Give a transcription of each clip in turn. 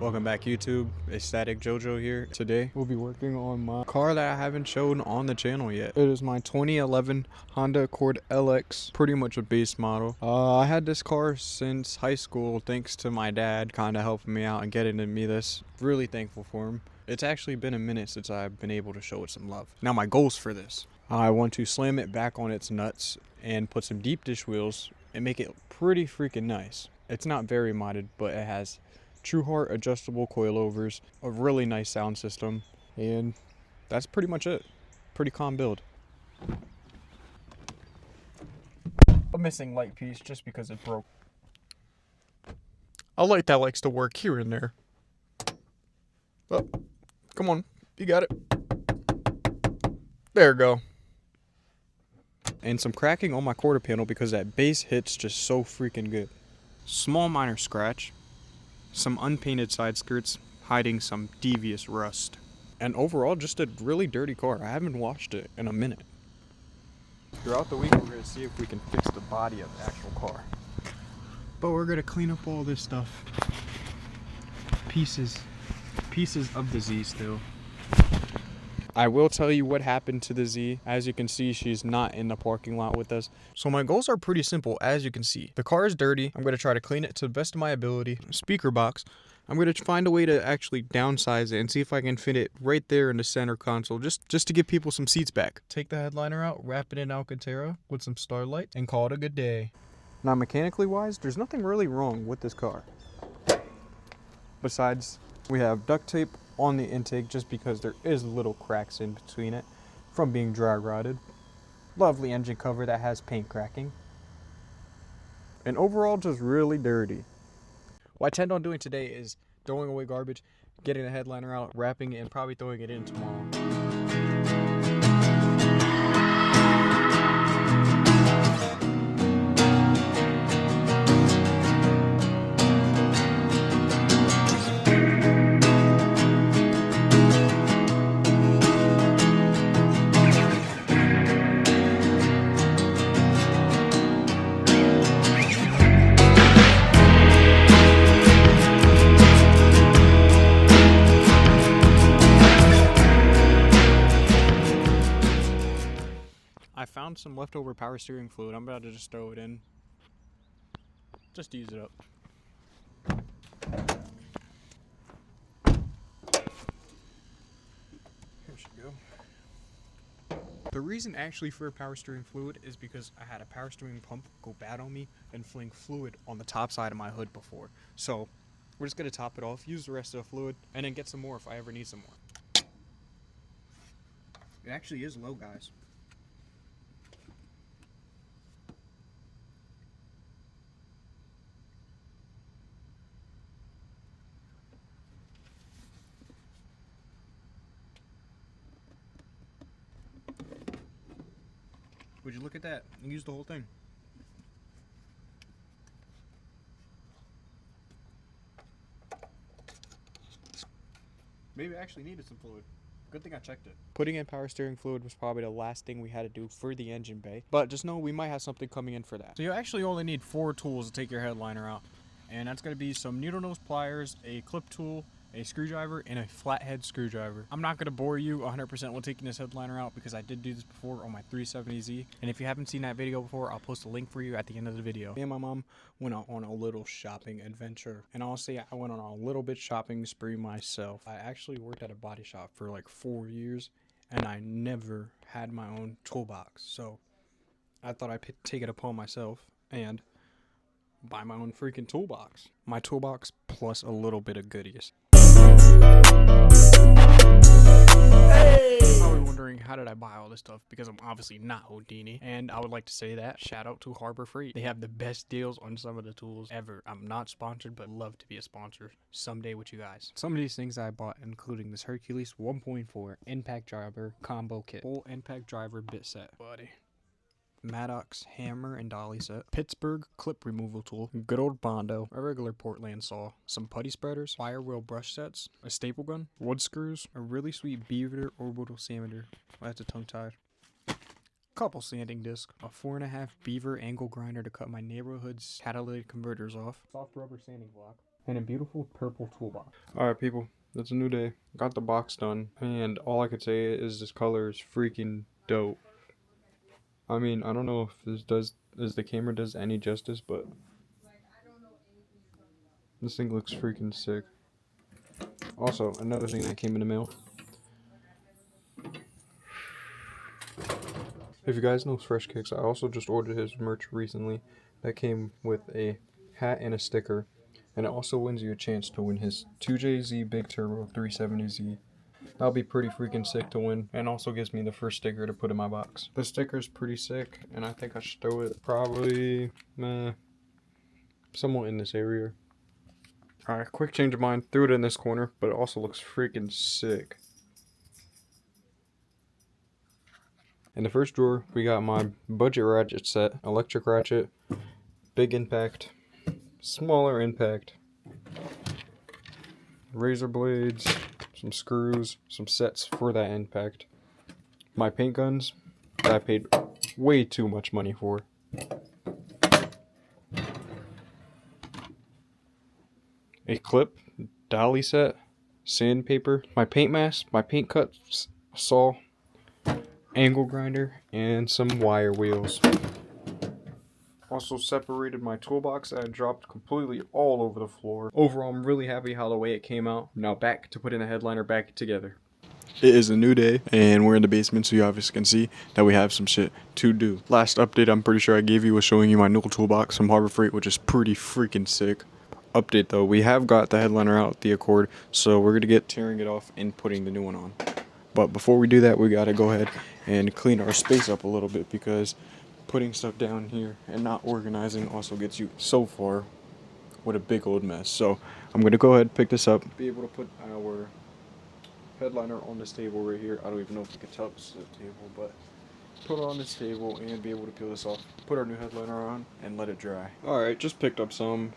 Welcome back YouTube, it's Static Jojo here. Today we'll be working on my car that I haven't shown on the channel yet. It is my 2011 Honda Accord LX, pretty much a base model. I had this car since high school thanks to my dad kind of helping me out and getting me this. Really thankful for him. It's actually been a minute since I've been able to show it some love. Now my goals for this. I want to slam it back on its nuts and put some deep dish wheels and make it pretty freaking nice. It's not very modded, but it has True Heart adjustable coilovers, a really nice sound system, and that's pretty much it. Pretty calm build. A missing light piece just because it broke. A light that likes to work here and there. Oh, come on, you got it. There we go. And some cracking on my quarter panel because that base hits just so freaking good. Small minor scratch. Some unpainted side skirts hiding some devious rust. And overall, just a really dirty car. I haven't washed it in a minute. Throughout the week, we're going to see if we can fix the body of the actual car. But we're going to clean up all this stuff. Pieces of the Z still. I will tell you what happened to the Z. As you can see, she's not in the parking lot with us. So my goals are pretty simple, as you can see. The car is dirty. I'm going to try to clean it to the best of my ability. Speaker box. I'm going to find a way to actually downsize it and see if I can fit it right there in the center console, just to give people some seats back. Take the headliner out, wrap it in Alcantara with some Starlight, and call it a good day. Now mechanically wise, there's nothing really wrong with this car. Besides, we have duct tape on the intake just because there is little cracks in between it from being dry rotted. Lovely engine cover that has paint cracking. And overall just really dirty. What I intend on doing today is throwing away garbage, getting the headliner out, wrapping it, and probably throwing it in tomorrow. I found some leftover power steering fluid. I'm about to just throw it in. Just to use it up. Here she go. The reason actually for power steering fluid is because I had a power steering pump go bad on me and fling fluid on the top side of my hood before. So we're just going to top it off, use the rest of the fluid, and then get some more if I ever need some more. It actually is low, guys. Would you look at that and use the whole thing? Maybe I actually needed some fluid. Good thing I checked it. Putting in power steering fluid was probably the last thing we had to do for the engine bay. But just know we might have something coming in for that. So you actually only need 4 tools to take your headliner out. And that's going to be some needle nose pliers, a clip tool, a screwdriver, and a flathead screwdriver. I'm not going to bore you 100% while taking this headliner out because I did do this before on my 370Z. And if you haven't seen that video before, I'll post a link for you at the end of the video. Me and my mom went out on a little shopping adventure. And honestly, I went on a little bit shopping spree myself. I actually worked at a body shop for like 4 years and I never had my own toolbox. So I thought I'd take it upon myself and buy my own freaking toolbox. My toolbox plus a little bit of goodies. Hey! You're probably wondering how did I buy all this stuff, because I'm obviously not Houdini, and I would like to say that shout out to Harbor Freight. They have the best deals on some of the tools ever. I'm not sponsored, but love to be a sponsor someday with you guys. Some of these things I bought including this Hercules 1.4 impact driver combo kit, full impact driver bit set, buddy. Maddox hammer and dolly set, Pittsburgh clip removal tool, good old Bondo, a regular Portland saw, some putty spreaders, wire wheel brush sets, a staple gun, wood screws, a really sweet beaver orbital sander. That's a tongue tied. Couple sanding discs, a 4.5 beaver angle grinder to cut my neighborhood's catalytic converters off, soft rubber sanding block, and a beautiful purple toolbox. Alright people, it's a new day. Got the box done, and all I could say is this color is freaking dope. I mean, I don't know if the camera does any justice, but this thing looks freaking sick. Also, another thing that came in the mail. If you guys know Fresh Kicks, I also just ordered his merch recently. That came with a hat and a sticker. And it also wins you a chance to win his 2JZ Big Turbo 370Z. That'll be pretty freaking sick to win. And also gives me the first sticker to put in my box. The sticker's pretty sick, and I think I should throw it probably somewhat in this area. Alright, quick change of mind. Threw it in this corner, but it also looks freaking sick. In the first drawer, we got my budget ratchet set, electric ratchet, big impact, smaller impact, razor blades, some screws, some sets for that impact, my paint guns that I paid way too much money for, a clip, dolly set, sandpaper, my paint mask, my paint cuts, saw, angle grinder, and some wire wheels. Also separated my toolbox that I dropped completely all over the floor. Overall, I'm really happy how the way it came out. Now back to putting the headliner back together. It is a new day, and we're in the basement, so you obviously can see that we have some shit to do. Last update I'm pretty sure I gave you was showing you my new toolbox from Harbor Freight, which is pretty freaking sick. Update though, we have got the headliner out, the Accord, so we're gonna get tearing it off and putting the new one on. But before we do that, we gotta go ahead and clean our space up a little bit, because putting stuff down here and not organizing also gets you so far with a big old mess. So I'm gonna go ahead, pick this up, be able to put our headliner on this table right here. I don't even know if you can tell this is a table, but put it on this table and be able to peel this off, put our new headliner on, and let it dry. Alright, just picked up some.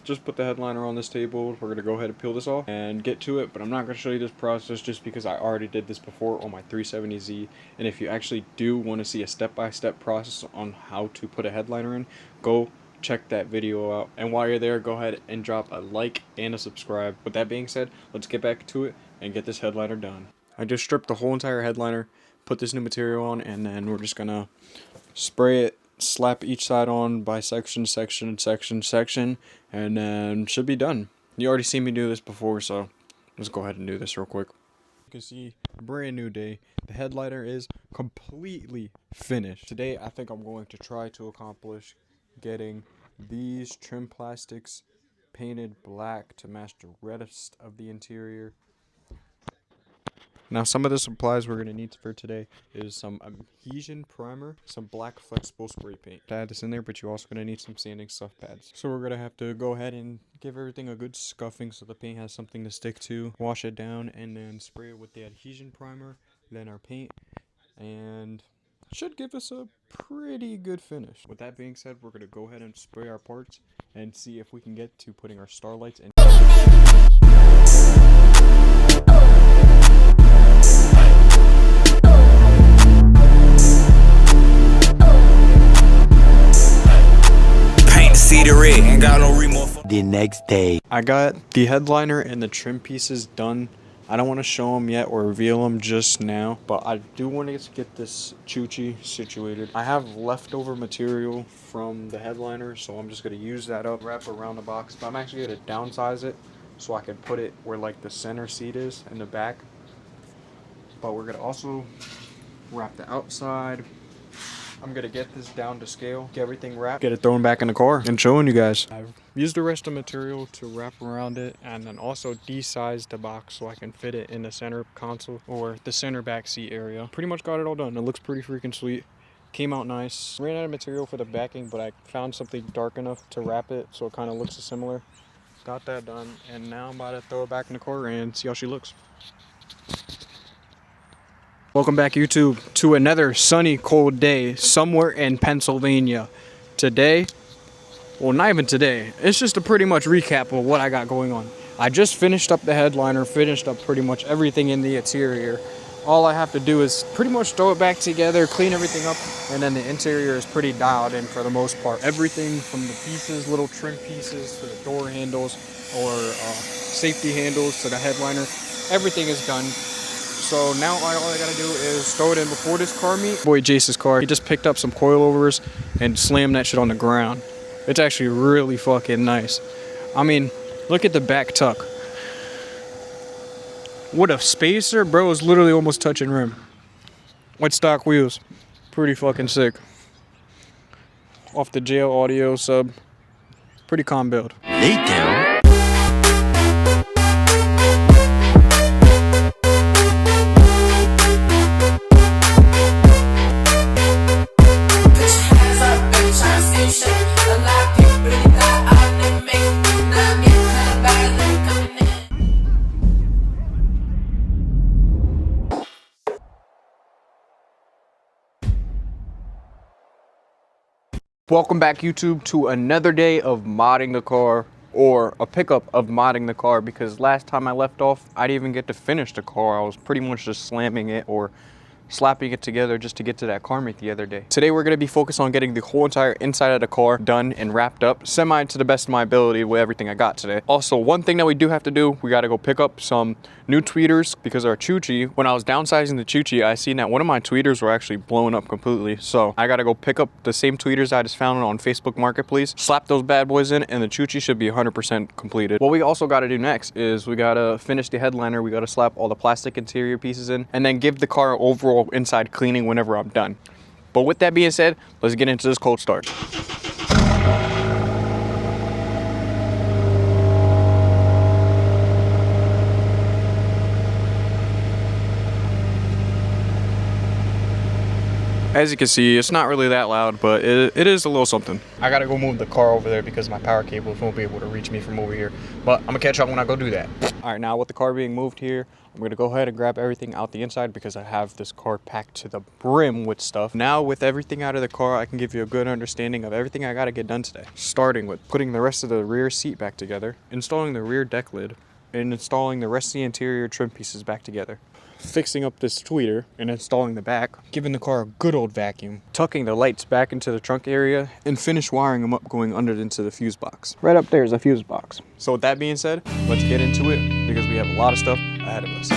Just put the headliner on this table. We're going to go ahead and peel this off and get to it, but I'm not going to show you this process just because I already did this before on my 370Z. And if you actually do want to see a step-by-step process on how to put a headliner in, go check that video out. And while you're there, go ahead and drop a like and a subscribe. With that being said, let's get back to it and get this headliner done. I just stripped the whole entire headliner, put this new material on, and then we're just going to spray it, slap each side on by section, and then should be done. You already seen me do this before, so let's go ahead and do this real quick. You can see, brand new day. The headliner is completely finished. Today, I think I'm going to try to accomplish getting these trim plastics painted black to match the rest of the interior. Now, some of the supplies we're going to need for today is some adhesion primer, some black flexible spray paint. To add this in there, but you're also going to need some sanding scuff pads. So we're going to have to go ahead and give everything a good scuffing so the paint has something to stick to. Wash it down and then spray it with the adhesion primer, then our paint, and should give us a pretty good finish. With that being said, we're going to go ahead and spray our parts and see if we can get to putting our starlights in. The next day, I got the headliner and the trim pieces done. I don't want to show them yet or reveal them just now, but I do want to get this choochie situated. I have leftover material from the headliner, so I'm just going to use that up, wrap around the box. But I'm actually going to downsize it so I can put it where like the center seat is in the back. But we're going to also wrap the outside. I'm going to get this down to scale, get everything wrapped, get it thrown back in the car, and showing you guys. I've used the rest of the material to wrap around it, and then also de-sized the box so I can fit it in the center console or the center back seat area. Pretty much got it all done. It looks pretty freaking sweet. Came out nice. Ran out of material for the backing, but I found something dark enough to wrap it so it kind of looks similar. Got that done, and now I'm about to throw it back in the car and see how she looks. Welcome back, YouTube, to another sunny, cold day somewhere in Pennsylvania. Today, well, not even today, it's just a pretty much recap of what I got going on. I just finished up the headliner, finished up pretty much everything in the interior, All I have to do is pretty much throw it back together, clean everything up, and then the interior is pretty dialed in for the most part. Everything from the pieces, little trim pieces, to the door handles or safety handles to the headliner, everything is done. So now all I gotta do is throw it in before this car meet. Boy Jace's car, he just picked up some coilovers and slammed that shit on the ground. It's actually really fucking nice. I mean, look at the back tuck. What a spacer, bro, is literally almost touching rim. With stock wheels. Pretty fucking sick. Off the jail audio sub. Pretty calm build. Later. Welcome back, YouTube, to another day of modding the car, or a pickup of modding the car, because last time I left off, I didn't even get to finish the car. I was pretty much just slamming it or slapping it together just to get to that car meet the other day. Today we're going to be focused on getting the whole entire inside of the car done and wrapped up, semi to the best of my ability with everything I got today. Also, one thing that we do have to do, we got to go pick up some new tweeters because our Chuchi, when I was downsizing the Chuchi, I seen that one of my tweeters were actually blowing up completely. So I got to go pick up the same tweeters I just found on Facebook Marketplace, slap those bad boys in, and the Chuchi should be 100% completed. What we also got to do next is we got to finish the headliner. We got to slap all the plastic interior pieces in and then give the car overall inside cleaning whenever I'm done. But with that being said, let's get into this cold start. As you can see, it's not really that loud, but it is a little something. I gotta go move the car over there because my power cables won't be able to reach me from over here. But I'm gonna catch up when I go do that. All right, now with the car being moved here, I'm gonna go ahead and grab everything out the inside because I have this car packed to the brim with stuff. Now with everything out of the car, I can give you a good understanding of everything I gotta get done today. Starting with putting the rest of the rear seat back together, installing the rear deck lid, and installing the rest of the interior trim pieces back together. Fixing up this tweeter and installing the back, giving the car a good old vacuum, tucking the lights back into the trunk area, and finish wiring them up going under into the fuse box. Right up there is a fuse box. So with that being said, let's get into it because we have a lot of stuff ahead of us.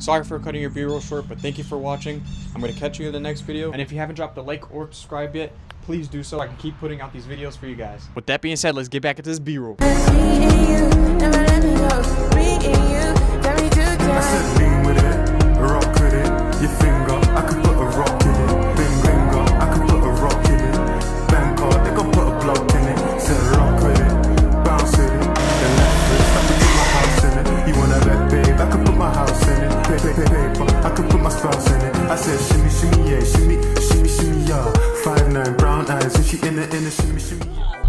Sorry for cutting your B-roll short, but thank you for watching. I'm going to catch you in the next video. And if you haven't dropped a like or subscribe yet, please do so. I can keep putting out these videos for you guys. With that being said, let's get back into this B-roll. I said lean with it, rock with it, your finger, I could put a rock in it, finger, I could put a rock in it, bank card, they gon' put a block in it, said rock with it, bounce with it, then left with it, I could put my house in it, you wanna bet babe, I could put my house in it, paper, I could put my spouse in it, I said shimmy, shimmy, yeah, shimmy, shimmy, shimmy, yeah, 5'9", brown eyes, and she in the shimmy, shimmy, yeah.